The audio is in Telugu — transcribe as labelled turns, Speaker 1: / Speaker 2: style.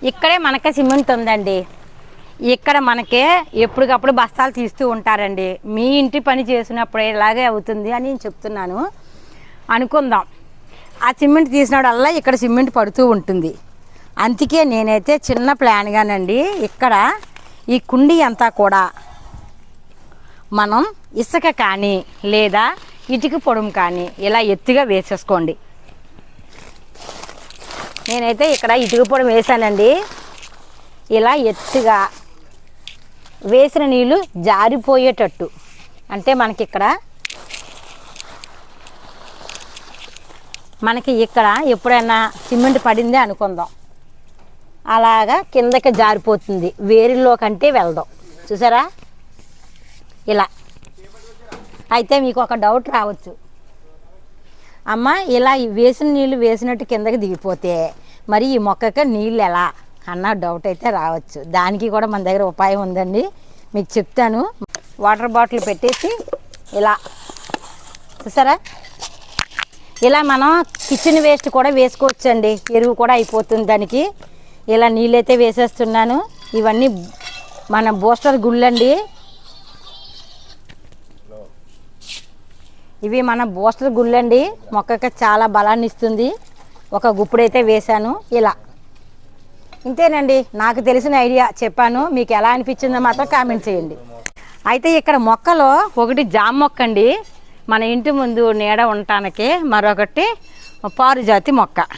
Speaker 1: ఇక్కడే మనకి సిమెంట్ ఉందండి. ఇక్కడ మనకి ఎప్పటికప్పుడు బస్తాలు తీస్తూ ఉంటారండి. మీ ఇంటి పని చేసినప్పుడు ఇలాగే అవుతుంది అని నేను చెప్తున్నాను. అనుకుందాం, ఆ సిమెంట్ తీసినప్పుడల్లా ఇక్కడ సిమెంట్ పడుతూ ఉంటుంది. అందుకే నేనైతే చిన్న ప్లాన్గానండి ఇక్కడ ఈ కుండీ అంతా కూడా మనం ఇసుక కానీ లేదా ఇటుక పొడుము కానీ ఇలా ఎత్తుగా వేసేసుకోండి. నేనైతే ఇక్కడ ఇటుక పొడుము వేసానండి. ఇలా ఎత్తుగా వేసిన నీళ్ళు జారిపోయేటట్టు, అంటే మనకి ఇక్కడ ఎప్పుడైనా సిమెంట్ పడిందే అనుకుందాం, అలాగా కిందకి జారిపోతుంది, వేరులో కంటే వెళ్దాం. చూసారా ఇలా. అయితే మీకు ఒక డౌట్ రావచ్చు, అమ్మ ఇలా వేసిన నీళ్ళు వేసినట్టు కిందకి దిగిపోతే మరి ఈ మొక్కకి నీళ్ళు ఎలా అన్న డౌట్ అయితే రావచ్చు. దానికి కూడా మన దగ్గర ఉపాయం ఉందండి, మీకు చెప్తాను. వాటర్ బాటిల్ పెట్టేసి ఇలా, చూసారా, ఇలా మనం కిచెన్ వేస్ట్ కూడా వేసుకోవచ్చండి, ఎరువు కూడా అయిపోతుంది దానికి. ఇలా నీళ్ళైతే వేసేస్తున్నాను. ఇవన్నీ మన బూస్టర్ గుళ్ళండి, ఇవి మన బూస్టర్ గుళ్ళండి. మొక్కకి చాలా బలాన్ని ఇస్తుంది. ఒక గుప్పుడైతే వేశాను ఇలా. ఇంతేనండి, నాకు తెలిసిన ఐడియా చెప్పాను. మీకు ఎలా అనిపించిందో మాత్రం కామెంట్ చేయండి. అయితే ఇక్కడ మొక్కలో ఒకటి జామ మొక్క అండి, మన ఇంటి ముందు నీడ ఉండటానికి. మరొకటి పారిజాతి మొక్క.